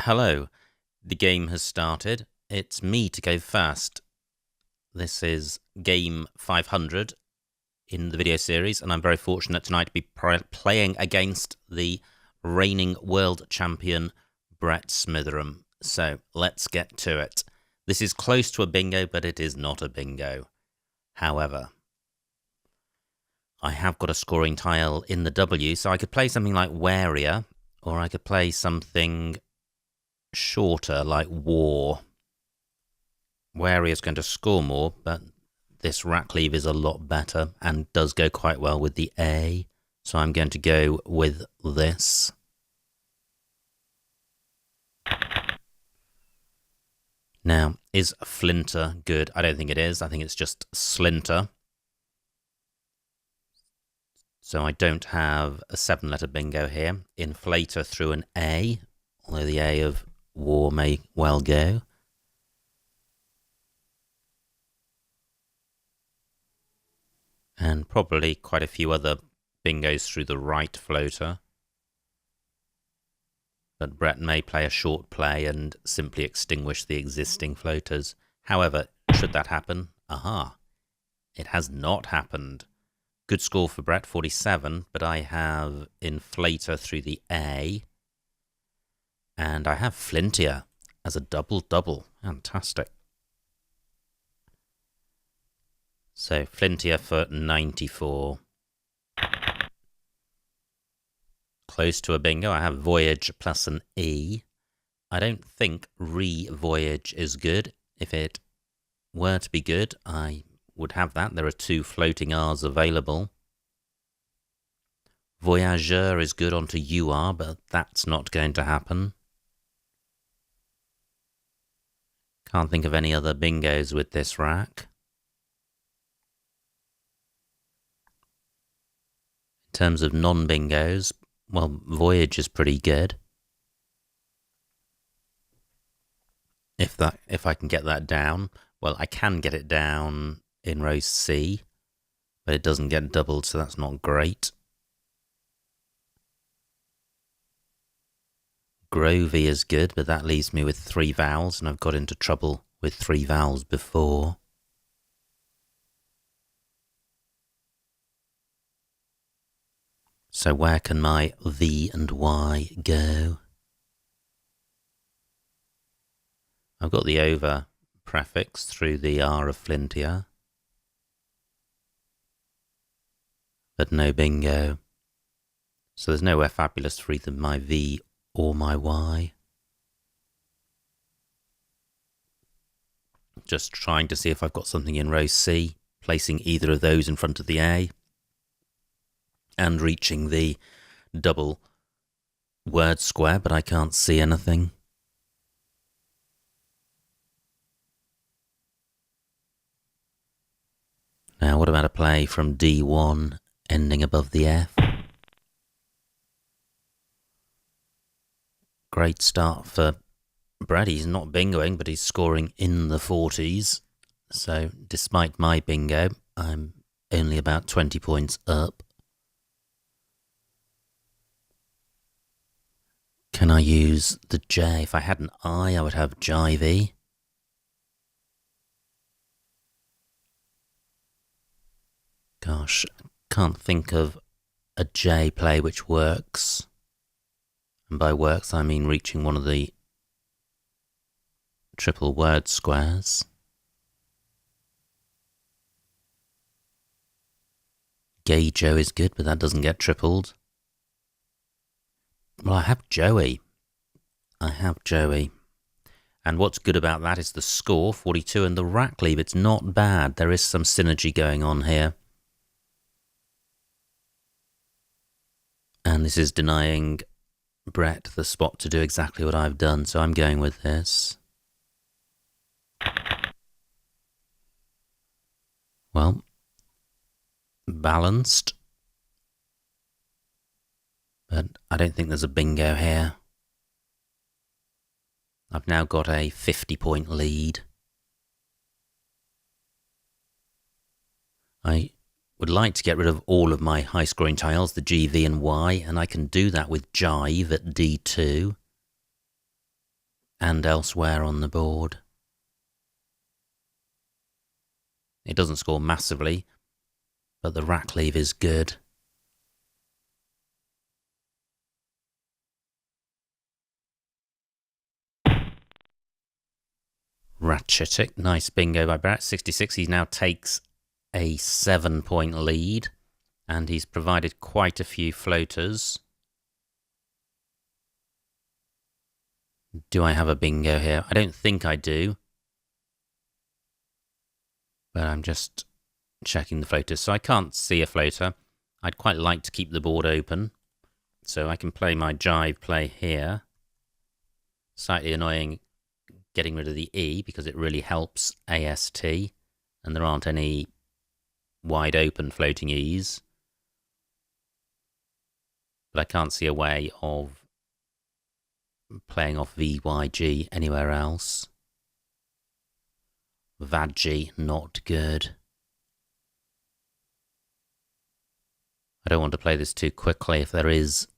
Hello, the game has started. It's me to go first. This is game 500 in the video series, and I'm very fortunate tonight to be playing against the reigning world champion, Brett Smitheram. So let's get to it. This is close to a bingo, but it is not a bingo. However, I have got a scoring tile in the W, so I could play something like Warier, or I could play something shorter like War. Wary is going to score more, but this rack leave is a lot better and does go quite well with the A, so I'm going to go with this. Now, is Flinter good? I don't think it is. I think it's just Slinter. So I don't have a 7-letter bingo here. Inflator through an A, although the A of War may well go. And probably quite a few other bingos through the right floater. But Brett may play a short play and simply extinguish the existing floaters. However, should that happen? Aha! It has not happened. Good score for Brett, 47, but I have Inflator through the A. And I have Flintier as a double-double. Fantastic. So Flintier for 94. Close to a bingo. I have Voyage plus an E. I don't think Re-Voyage is good. If it were to be good, I would have that. There are 2 floating R's available. Voyageur is good onto UR, but that's not going to happen. Can't think of any other bingos with this rack. In terms of non-bingos, well, Voyage is pretty good. If I can get that down, well, I can get it down in row C, but it doesn't get doubled, so that's not great. Grovey is good, but that leaves me with 3 vowels, and I've got into trouble with 3 vowels before. So where can my V and Y go? I've got the over prefix through the R of Flintier, but no bingo. So there's nowhere fabulous for either my V or my Y. Just trying to see if I've got something in row C, placing either of those in front of the A, and reaching the double word square, but I can't see anything. Now, what about a play from D1 ending above the F? Great start for Brad. He's not bingoing, but he's scoring in the 40s. So, despite my bingo, I'm only about 20 points up. Can I use the J? If I had an I would have Jivey. Gosh, can't think of a J play which works. And by works, I mean reaching one of the triple word squares. Gay Joe is good, but that doesn't get tripled. Well, I have Joey. And what's good about that is the score, 42, and the rack leave. It's not bad. There is some synergy going on here. And this is denying Brett the spot to do exactly what I've done, so I'm going with this. Well, balanced. But I don't think there's a bingo here. I've now got a 50-point lead. I would like to get rid of all of my high-scoring tiles, the G, V and Y, and I can do that with Jive at D2. and elsewhere on the board. It doesn't score massively, but the rack leave is good. Ratchetic, nice bingo by Brett. 66, he now takes a 7-point lead, and he's provided quite a few floaters. Do I have a bingo here? I don't think I do, but I'm just checking the floaters. So I can't see a floater. I'd quite like to keep the board open, so I can play my jive play here. Slightly annoying getting rid of the E because it really helps AST, and there aren't any wide open floating E's. But I can't see a way of playing off VYG anywhere else. VAG, not good. I don't want to play this too quickly if there is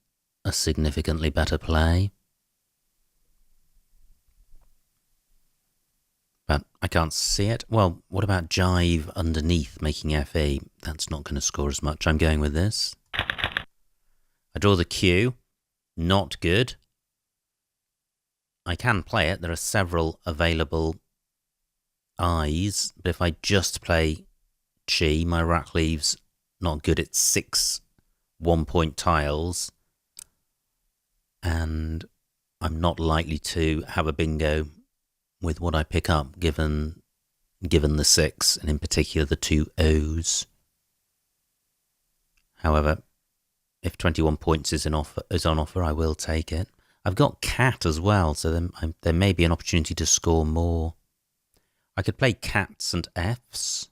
a significantly better play. But I can't see it. Well, what about jive underneath, making FE? That's not going to score as much. I'm going with this. I draw the Q. Not good. I can play it. There are several available I's. But if I just play Chi, my rack leaves not good. It's 6 one-point tiles. And I'm not likely to have a bingo with what I pick up, given the 6, and in particular the 2 O's. However, if 21 points is on offer, I will take it. I've got cat as well, so there may be an opportunity to score more. I could play cats and F's.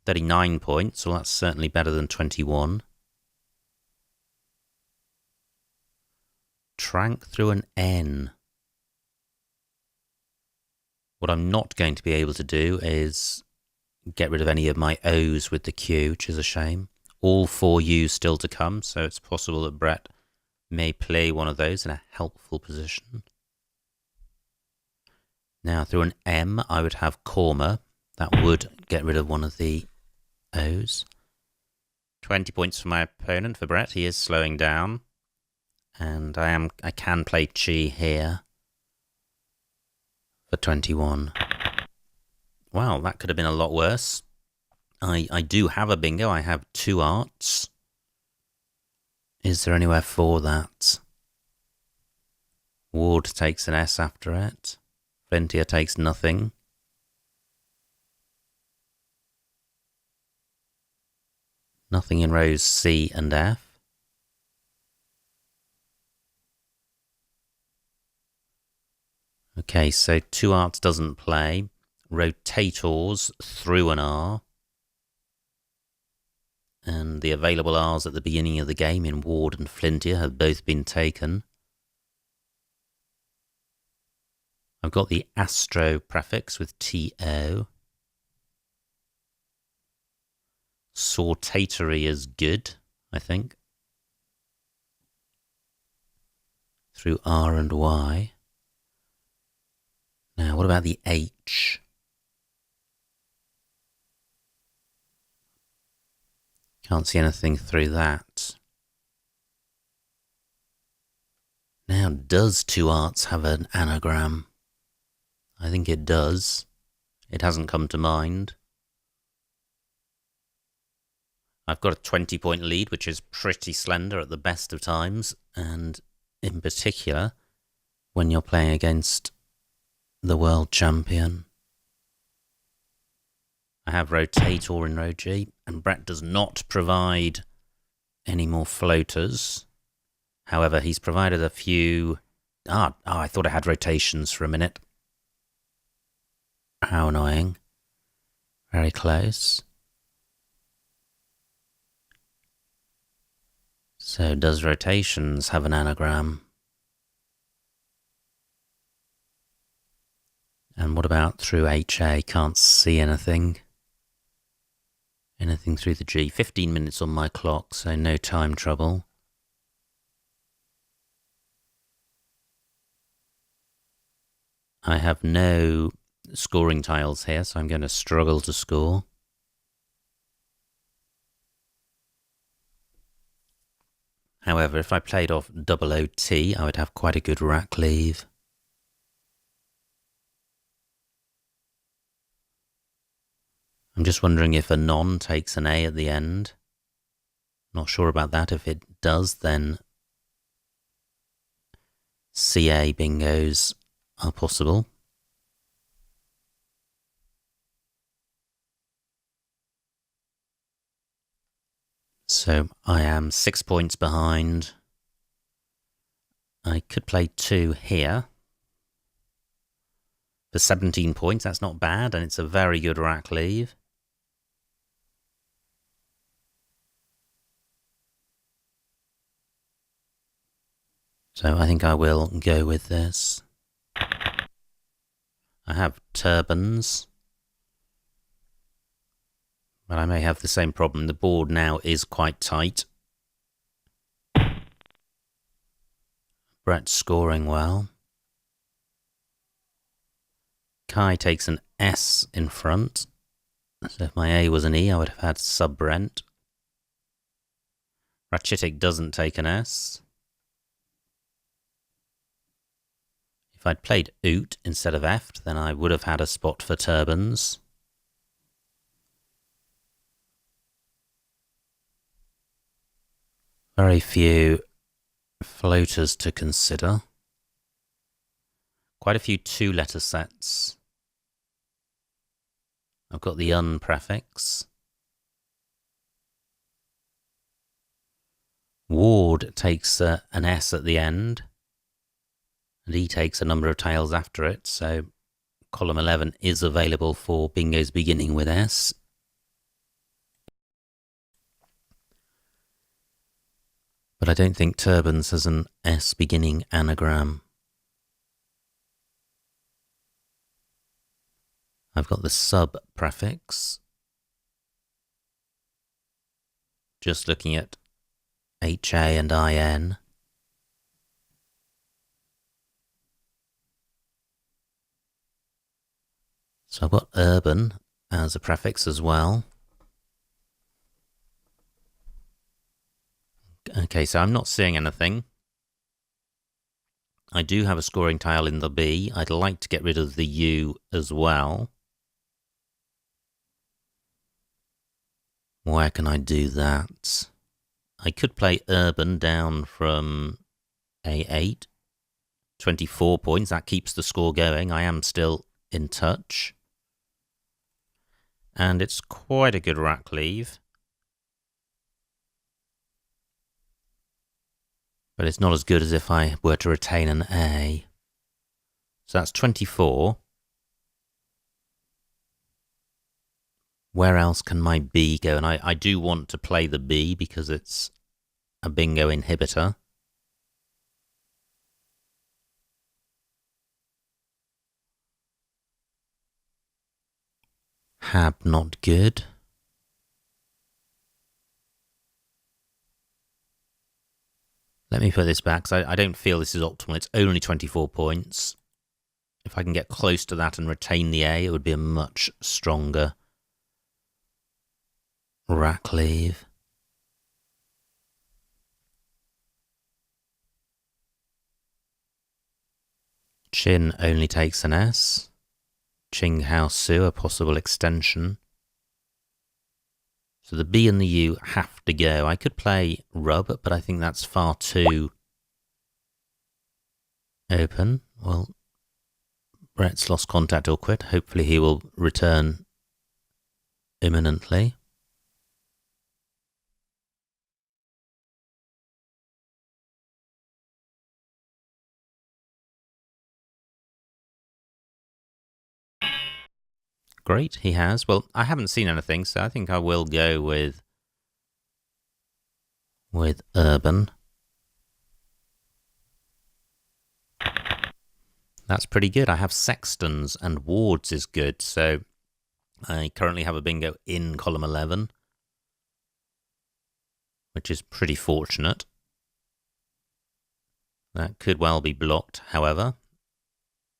39 points, well that's certainly better than 21. Trank through an N. What I'm not going to be able to do is get rid of any of my O's with the Q, which is a shame. All 4 U's still to come, so it's possible that Brett may play one of those in a helpful position. Now, through an M, I would have Korma. That would get rid of one of the O's. 20 points for my opponent, for Brett. He is slowing down. And I can play Chi here for 21. Wow, that could have been a lot worse. I do have a bingo. I have 2 arts. Is there anywhere for that? Ward takes an S after it. Flintier takes nothing. Nothing in rows C and F. Okay, so 2 arts doesn't play. Rotators through an R. And the available R's at the beginning of the game in Ward and Flintier have both been taken. I've got the Astro prefix with TO. Sortatory is good, I think. Through R and Y. Now, what about the H? Can't see anything through that. Now, does 2 arts have an anagram? I think it does. It hasn't come to mind. I've got a 20-point lead, which is pretty slender at the best of times, and in particular, when you're playing against the world champion. I have Rotator in row G, and Brett does not provide any more floaters. However, he's provided a few... I thought I had rotations for a minute. How annoying. Very close. So, does rotations have an anagram? And what about through HA? Can't see anything. Anything through the G. 15 minutes on my clock, so no time trouble. I have no scoring tiles here, so I'm going to struggle to score. However, if I played off double OT, I would have quite a good rack leave. I'm just wondering if a non takes an A at the end. Not sure about that. If it does, then CA bingos are possible. So I am 6 points behind. I could play 2 here. For 17 points, that's not bad, and it's a very good rack leave. So I think I will go with this. I have turbans, but I may have the same problem. The board now is quite tight. Brett's scoring well. Kai takes an S in front. So if my A was an E, I would have had sub-Brent. Rachitic doesn't take an S. If I'd played Oot instead of Eft, then I would have had a spot for turbans. Very few floaters to consider. Quite a few 2-letter sets. I've got the un prefix. Ward takes an S at the end. And he takes a number of tiles after it, so column 11 is available for bingos beginning with S. But I don't think turbans has an S beginning anagram. I've got the sub prefix. Just looking at HA and IN. So I've got urban as a prefix as well. Okay, so I'm not seeing anything. I do have a scoring tile in the B. I'd like to get rid of the U as well. Where can I do that? I could play urban down from A8. 24 points, that keeps the score going. I am still in touch. And it's quite a good rack leave. But it's not as good as if I were to retain an A. So that's 24. Where else can my B go? And I do want to play the B because it's a bingo inhibitor. Hab not good. Let me put this back, because I don't feel this is optimal. It's only 24 points. If I can get close to that and retain the A, it would be a much stronger rack leave. Chin only takes an S. Ching Hao Su, a possible extension. So the B and the U have to go. I could play rub, but I think that's far too open. Well, Brett's lost contact or quit. Hopefully he will return imminently. Great, he has. Well, I haven't seen anything, so I think I will go with urban. That's pretty good. I have sextons and wards is good, so I currently have a bingo in column 11, which is pretty fortunate. That could well be blocked, however.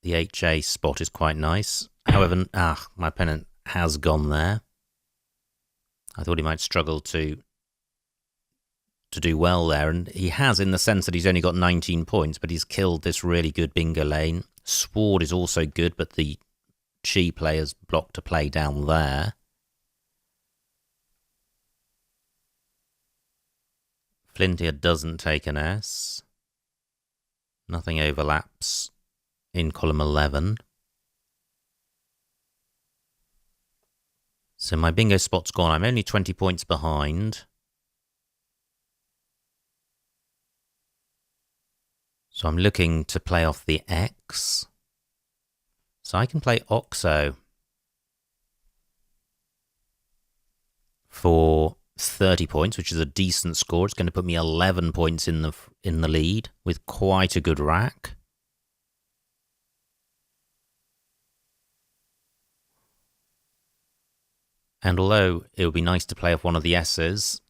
The HA spot is quite nice. However, my opponent has gone there. I thought he might struggle to do well there, and he has in the sense that he's only got 19 points, but he's killed this really good bingo lane. Sword is also good, but the Chi player's blocked a play down there. Flintier doesn't take an S. Nothing overlaps in column 11. So my bingo spot's gone. I'm only 20 points behind. So I'm looking to play off the X. So I can play Oxo for 30 points, which is a decent score. It's going to put me 11 points in the lead with quite a good rack. And although it would be nice to play off one of the S's,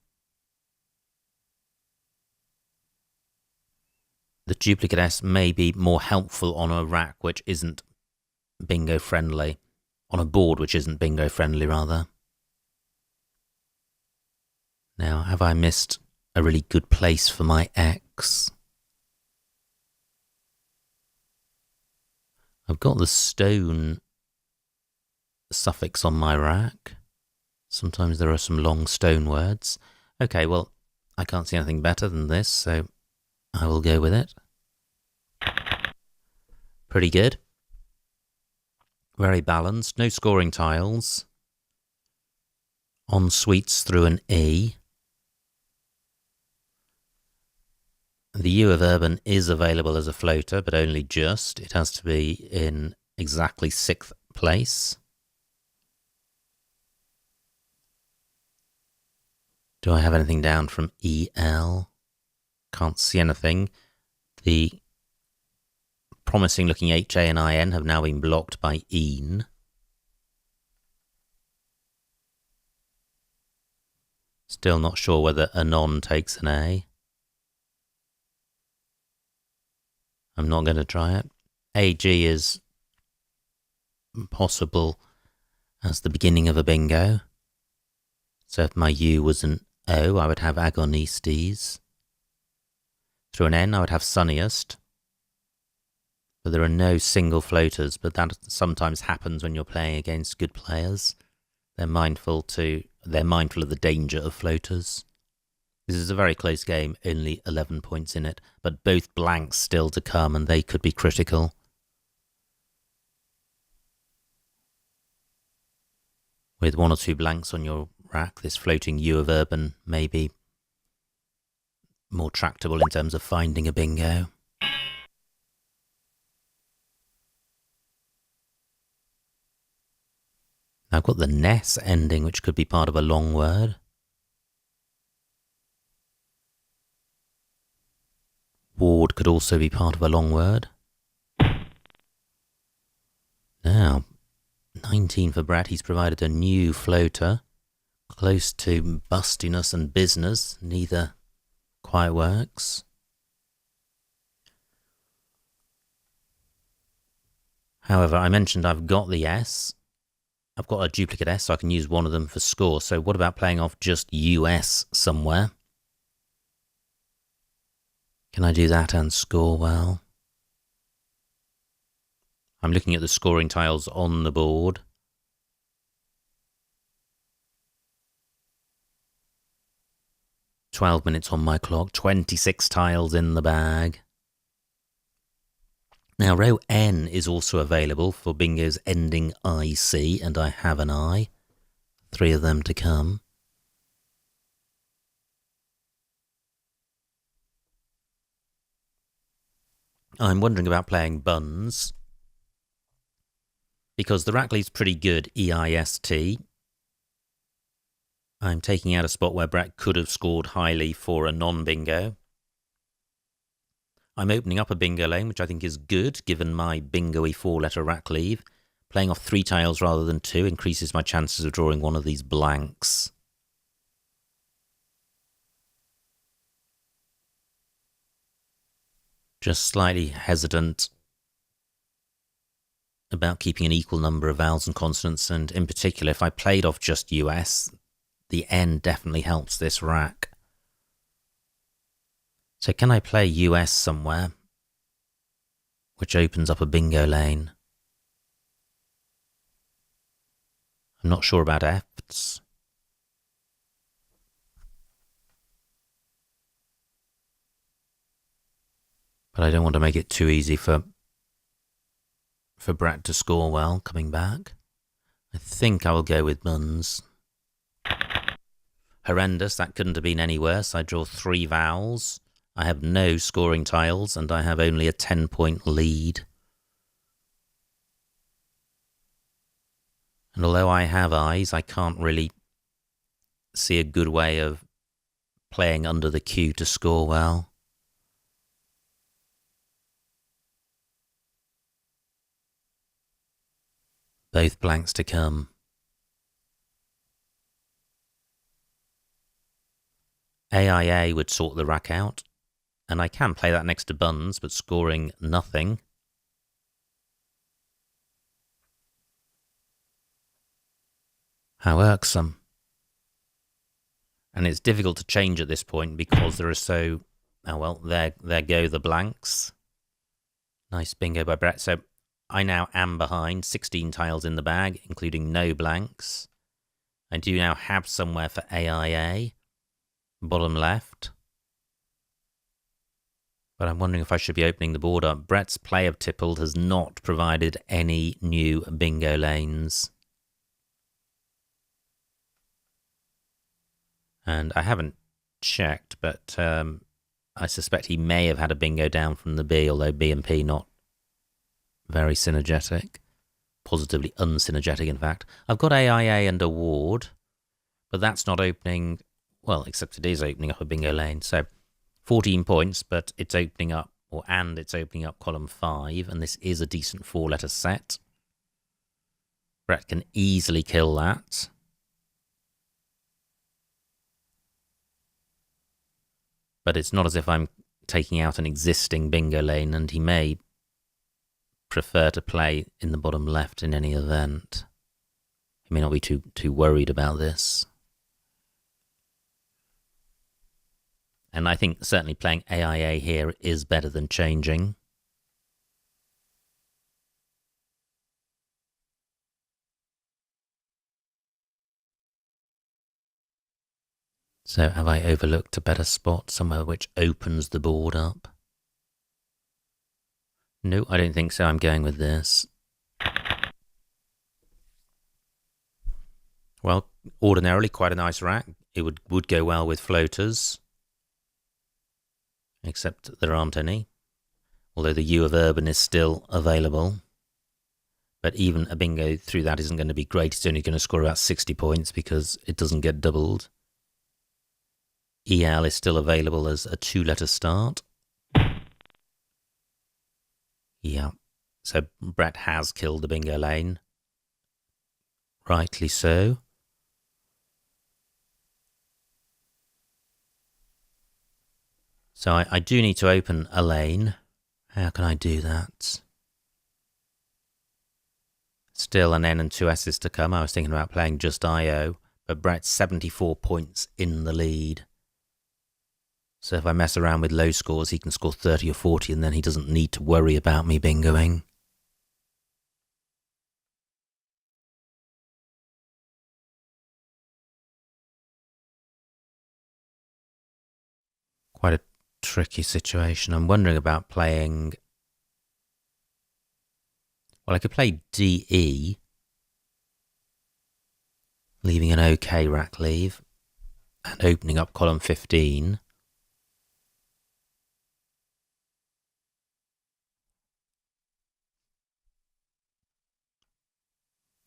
the duplicate S may be more helpful on a rack which isn't bingo friendly. On a board which isn't bingo friendly, rather. Now, have I missed a really good place for my X? I've got the stone suffix on my rack. Sometimes there are some long stone words. Okay, well, I can't see anything better than this, so I will go with it. Pretty good. Very balanced. No scoring tiles. On suites through an E. The U of Urban is available as a floater, but only just. It has to be in exactly 6th place. Do I have anything down from EL? Can't see anything. The promising looking HA and IN have now been blocked by EN. Still not sure whether Anon takes an A. I'm not going to try it. AG is possible as the beginning of a bingo. So if my U was an O, I would have Agonistes. Through an N, I would have Sunniest. But there are no single floaters, but that sometimes happens when you're playing against good players. They're mindful of the danger of floaters. This is a very close game, only 11 points in it, but both blanks still to come, and they could be critical. With 1 or 2 blanks on your rack, this floating U of Urban may be more tractable in terms of finding a bingo. Now I've got the Ness ending, which could be part of a long word. Ward could also be part of a long word. Now, 19 for Brad. He's provided a new floater. Close to bustiness and business. Neither quite works. However, I mentioned I've got the S. I've got a duplicate S, so I can use one of them for score. So what about playing off just US somewhere? Can I do that and score well? I'm looking at the scoring tiles on the board. "12 minutes on my clock, 26 tiles in the bag. Now, row N is also available for bingos ending IC, and I have an I. 3 of them to come. I'm wondering about playing buns, because the rack leaves pretty good EIST. I'm taking out a spot where Brett could have scored highly for a non-bingo. I'm opening up a bingo lane, which I think is good, given my bingo-y 4-letter rack leave. Playing off 3 tiles rather than 2 increases my chances of drawing one of these blanks. Just slightly hesitant about keeping an equal number of vowels and consonants, and in particular, if I played off just US, the N definitely helps this rack. So can I play US somewhere, which opens up a bingo lane? I'm not sure about F's. But I don't want to make it too easy for Brett to score well coming back. I think I will go with buns. Horrendous, that couldn't have been any worse. I draw 3 vowels. I have no scoring tiles, and I have only a 10-point lead. And although I have eyes, I can't really see a good way of playing under the cue to score well. Both blanks to come. AIA would sort the rack out, and I can play that next to buns, but scoring nothing. How irksome. And it's difficult to change at this point because there are so... Oh well, there go the blanks. Nice bingo by Brett. So I now am behind, 16 tiles in the bag, including no blanks. I do now have somewhere for AIA, bottom left. But I'm wondering if I should be opening the board up. Brett's play of Tippled has not provided any new bingo lanes. And I haven't checked, but I suspect he may have had a bingo down from the B, although B and P not very synergetic. Positively unsynergetic, in fact. I've got AIA and Award, but that's not opening... Well, except it is opening up a bingo lane. So 14 points, but it's opening up, it's opening up column 5, and this is a decent 4-letter set. Brett can easily kill that. But it's not as if I'm taking out an existing bingo lane, and he may prefer to play in the bottom left in any event. He may not be too worried about this. And I think certainly playing AIA here is better than changing. So have I overlooked a better spot somewhere which opens the board up? No, I don't think so. I'm going with this. Well, ordinarily quite a nice rack. It would go well with floaters. Except there aren't any. Although the U of Urban is still available. But even a bingo through that isn't going to be great. It's only going to score about 60 points because it doesn't get doubled. EL is still available as a 2-letter start. Yeah. So Brett has killed the bingo lane. Rightly so. So I do need to open a lane. How can I do that? Still an N and 2 S's to come. I was thinking about playing just IO, but Brett's 74 points in the lead. So if I mess around with low scores, he can score 30 or 40, and then he doesn't need to worry about me bingoing. Quite a tricky situation. I'm wondering about playing... Well, I could play DE, leaving an OK rack leave, and opening up column 15.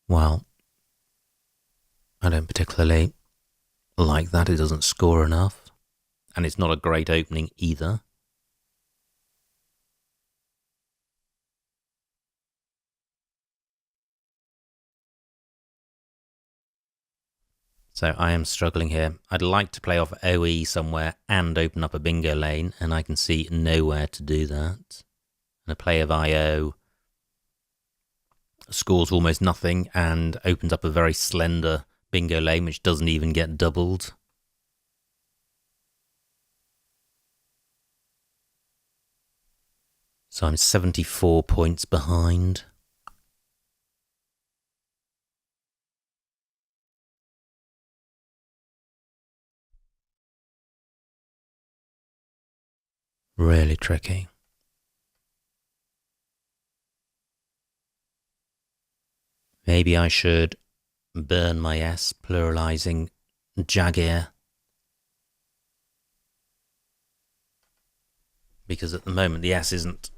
Well, I don't particularly like that. It doesn't score enough. And it's not a great opening either. So I am struggling here. I'd like to play off OE somewhere and open up a bingo lane, and I can see nowhere to do that. And a play of IO scores almost nothing and opens up a very slender bingo lane, which doesn't even get doubled. So I'm 74 points behind. Really tricky. Maybe I should burn my S, pluralizing Jagir. Because at the moment the S isn't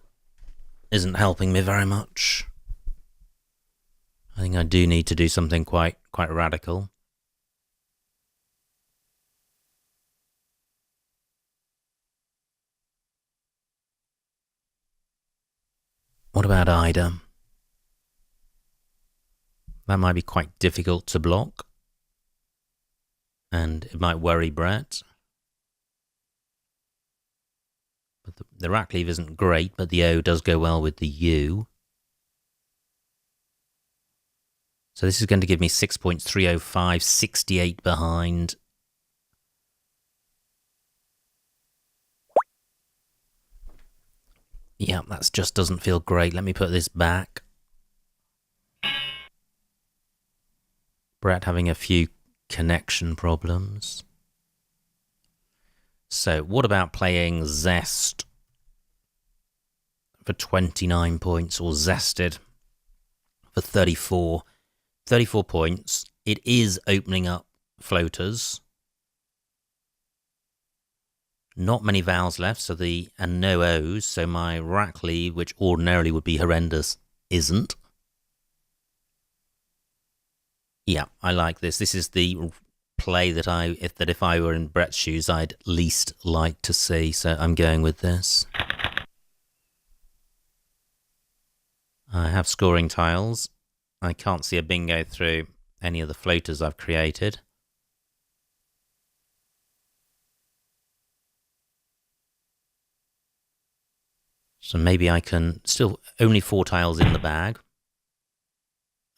helping me very much. I think I do need to do something quite radical. What about Ida? That might be quite difficult to block. And it might worry Brett. But the rack leave isn't great, but the O does go well with the U. So this is going to give me 6.305, 68 behind. Yeah, that just doesn't feel great. Let me put this back. Brett having a few connection problems. So what about playing Zest for 29 points, or Zested for 34? 34 points. It is opening up floaters. Not many vowels left, and no O's, so my rack lead, which ordinarily would be horrendous, isn't. Yeah, I like this. This is the play that if I were in Brett's shoes, I'd least like to see, so I'm going with this. I have scoring tiles. I can't see a bingo through any of the floaters I've created. So maybe I can still only 4 tiles in the bag.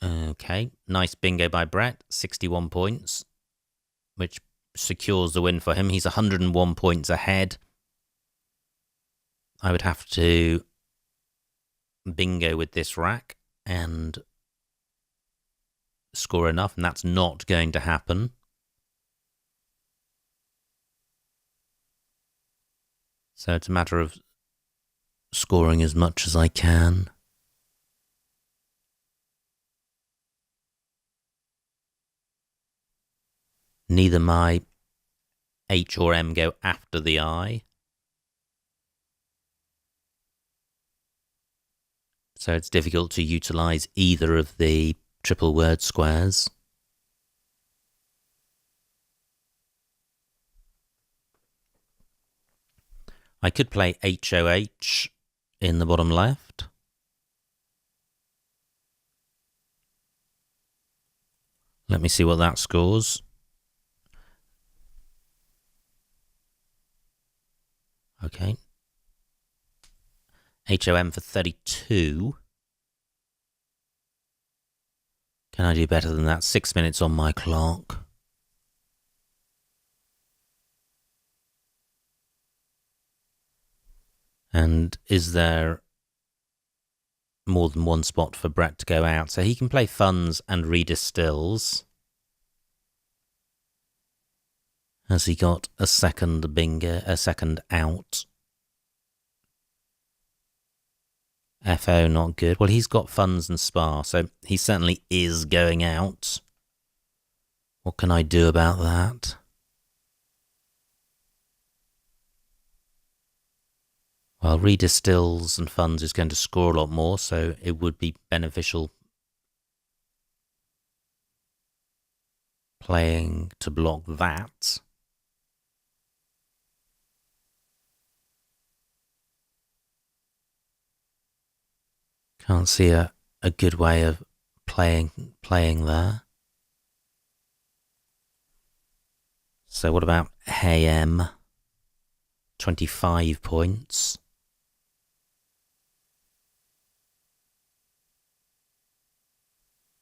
Okay, nice bingo by Brett, 61 points, which secures the win for him. He's 101 points ahead. I would have to bingo with this rack and score enough, and that's not going to happen. So it's a matter of scoring as much as I can. Neither my H or M go after the I. So it's difficult to utilize either of the triple word squares. I could play HOH in the bottom left. Let me see what that scores. Okay. HOM for 32. Can I do better than that? 6 minutes on my clock. And is there more than one spot for Brett to go out? So he can play funds and redistills. Has he got a second bingo, a second out? FO not good. Well, he's got funds and spar, so he certainly is going out. What can I do about that? Well, redistills and funds is going to score a lot more, so it would be beneficial playing to block that. Can't see a good way of playing there. So what about Hey M? 25 points.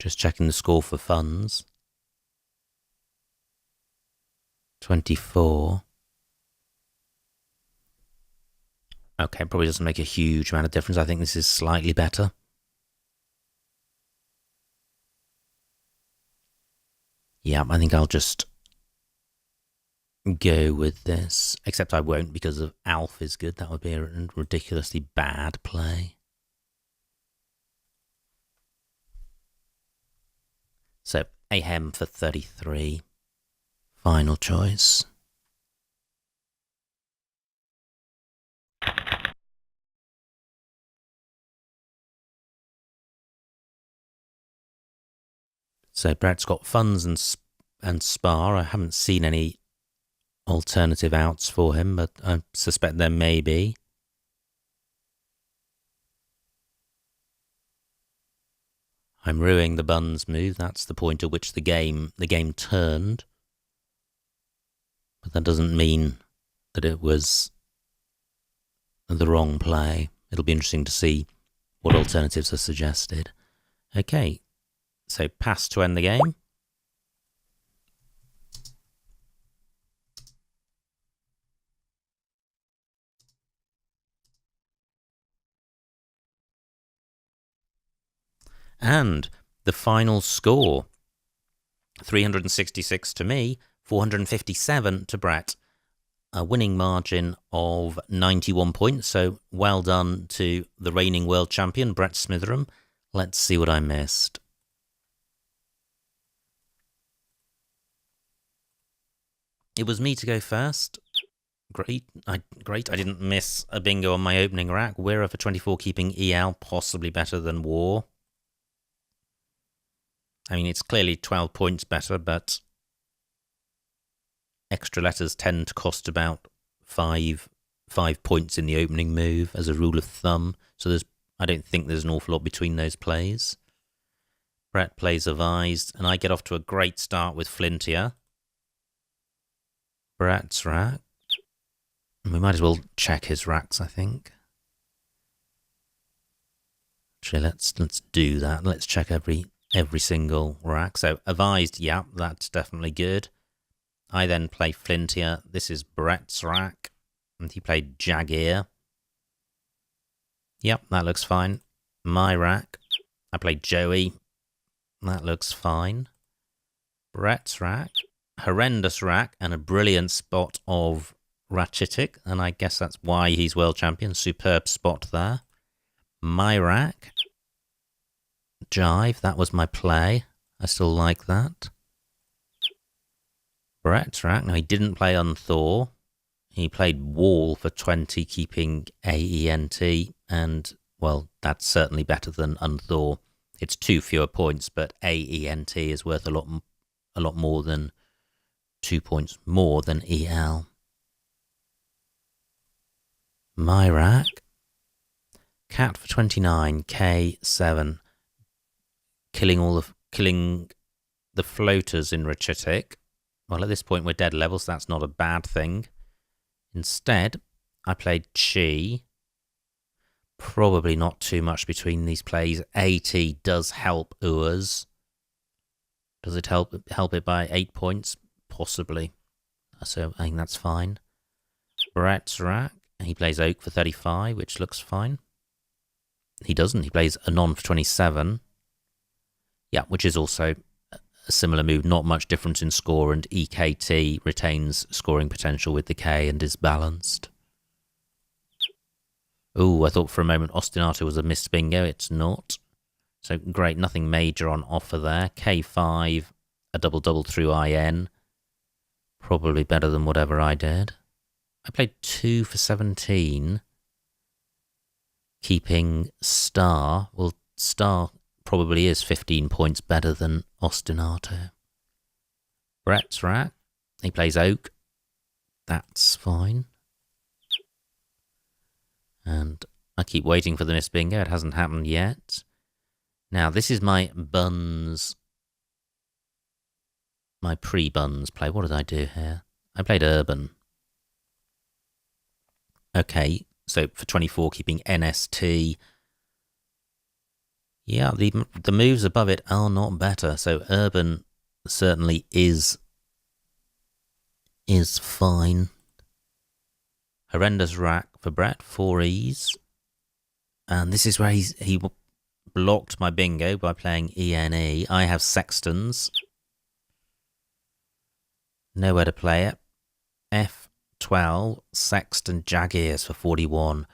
Just checking the score for funds. 24. Okay, probably doesn't make a huge amount of difference. I think this is slightly better. Yeah, I think I'll just go with this. Except I won't because of Alf is good. That would be a ridiculously bad play. So, Ahem for 33. Final choice. So Brett's got funds and spar. I haven't seen any alternative outs for him, but I suspect there may be. I'm ruining the buns move. That's the point at which the game turned. But that doesn't mean that it was the wrong play. It'll be interesting to see what alternatives are suggested. Okay, so pass to end the game. And the final score, 366 to me, 457 to Brett. A winning margin of 91 points, so well done to the reigning world champion, Brett Smitheram. Let's see what I missed. It was me to go first. Great. I didn't miss a bingo on my opening rack. We're for 24 keeping EL, possibly better than War. I mean, it's clearly 12 points better, but extra letters tend to cost about 5 points in the opening move as a rule of thumb. So I don't think there's an awful lot between those plays. Brett plays Avised, and I get off to a great start with Flintier. Brett's rack. We might as well check his racks, I think. Actually, let's do that. Let's check every single rack. So Avised, yeah, that's definitely good. I then play Flintier. This is Brett's rack, and he played Jagear. Yep, that looks fine. My rack, I played Joey. That looks fine. Brett's rack, horrendous rack, and a brilliant spot of Rachitic, and I guess that's why he's world champion. Superb spot there. My rack, Jive, that was my play. I still like that. Brett's rack, now he didn't play Unthor. He played Wall for 20, keeping AENT, and, well, that's certainly better than Unthor. It's 2 fewer points, but AENT is worth a lot more than 2 points more than EL. My rack, Cat for 29, K7, killing the floaters in Rachitic. Well, at this point we're dead level, so that's not a bad thing. Instead, I played Chi. Probably not too much between these plays. AT does help Urs. Does it help it by 8 points? Possibly. So I think that's fine. Brett's rack. He plays Oak for 35, which looks fine. He doesn't. He plays Anon for 27. Yeah, which is also a similar move. Not much difference in score, and EKT retains scoring potential with the K and is balanced. Ooh, I thought for a moment Ostinato was a missed bingo. It's not. So great, nothing major on offer there. K5, a double through IN. Probably better than whatever I did. I played 2 for 17. Keeping Star. Well, Star probably is 15 points better than Ostinato. Brett's rack. He plays Oak. That's fine. And I keep waiting for the miss bingo. It hasn't happened yet. Now, this is my buns. My pre-buns play. What did I do here? I played Urban. Okay, so for 24, keeping NST. Yeah, the moves above it are not better. So urban certainly is fine. Horrendous rack for Brett, 4 E's. And this is where he blocked my bingo by playing ENE. I have sextons. Nowhere to play it. F12, sexton jaguars for 41.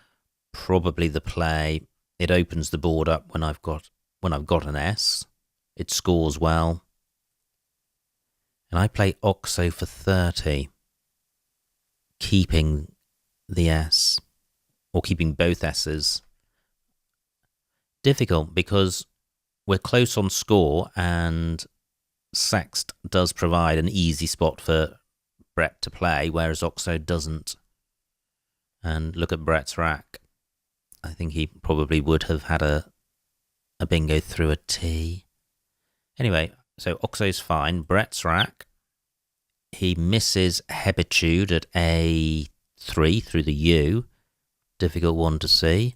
Probably the play. It opens the board up when I've got an S. It scores well. And I play Oxo for 30. Keeping the S. Or keeping both S's. Difficult because we're close on score and Sext does provide an easy spot for Brett to play, whereas Oxo doesn't. And look at Brett's rack. I think he probably would have had a bingo through a T. Anyway, so Oxo's fine. Brett's rack. He misses Hebitude at A3 through the U. Difficult one to see.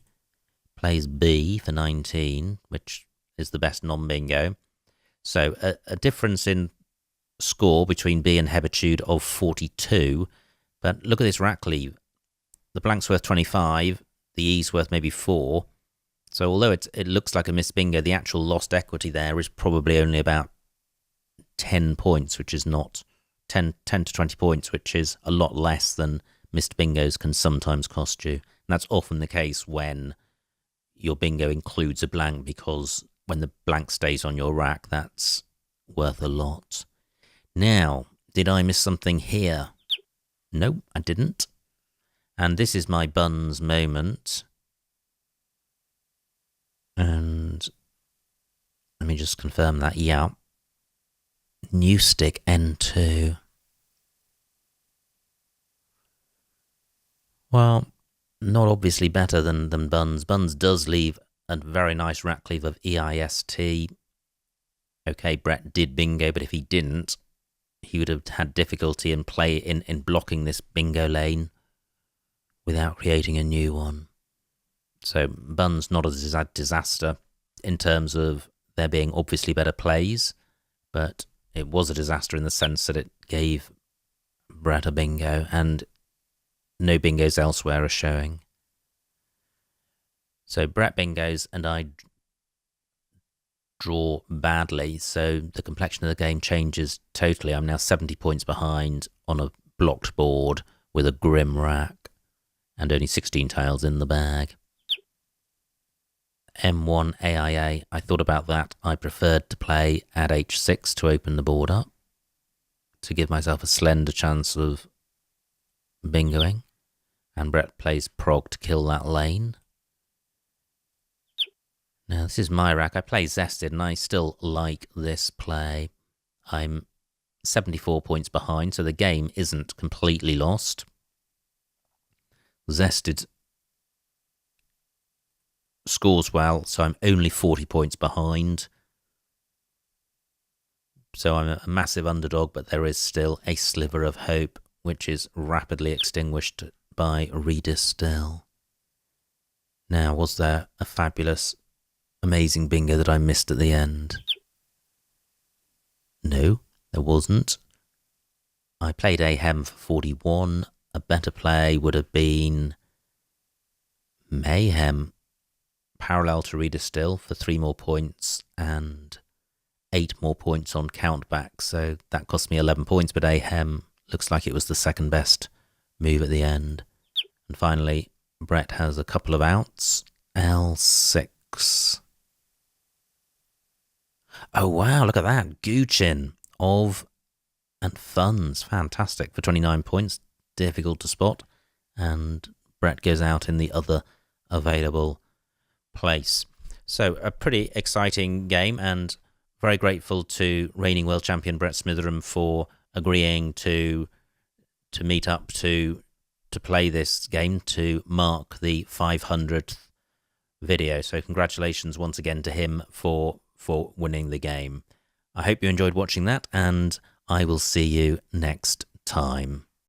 Plays B for 19, which is the best non-bingo. So a difference in score between B and Hebitude of 42. But look at this rack leave. The blank's worth 25. The E's worth maybe 4. So although it looks like a missed bingo, the actual lost equity there is probably only about 10 points, which is not 10 to 20 points, which is a lot less than missed bingos can sometimes cost you. And that's often the case when your bingo includes a blank, because when the blank stays on your rack, that's worth a lot. Now, did I miss something here? No, I didn't. And this is my buns moment. And let me just confirm that. Yeah. New stick N2. Well, not obviously better than Buns. Buns does leave a very nice rack leave of EIST. Okay, Brett did bingo, but if he didn't, he would have had difficulty in blocking this bingo lane without creating a new one. So Buns not a disaster in terms of there being obviously better plays, but it was a disaster in the sense that it gave Brett a bingo, and no bingos elsewhere are showing. So Brett bingos and I draw badly, so the complexion of the game changes totally. I'm now 70 points behind on a blocked board with a grim rack and only 16 tiles in the bag. M1 AIA, I thought about that. I preferred to play at H6 to open the board up, to give myself a slender chance of bingoing. And Brett plays prog to kill that lane. Now, this is my rack. I play Zested, and I still like this play. I'm 74 points behind, so the game isn't completely lost. Zested scores well, so I'm only 40 points behind. So I'm a massive underdog, but there is still a sliver of hope, which is rapidly extinguished by Redistill. Now, was there a fabulous, amazing bingo that I missed at the end? No, there wasn't. I played Ahem for 41. A better play would have been Mayhem, parallel to Redistill for 3 more points and 8 more points on countback. So that cost me 11 points, but Ahem looks like it was the second best move at the end. And finally, Brett has a couple of outs. L6. Oh, wow, look at that. Guchin of and Funds. Fantastic for 29 points. Difficult to spot. And Brett goes out in the other available place. So a pretty exciting game, and very grateful to reigning world champion Brett Smitheram for agreeing to meet up to play this game to mark the 500th video. So congratulations once again to him for winning the game. I hope you enjoyed watching that, and I will see you next time.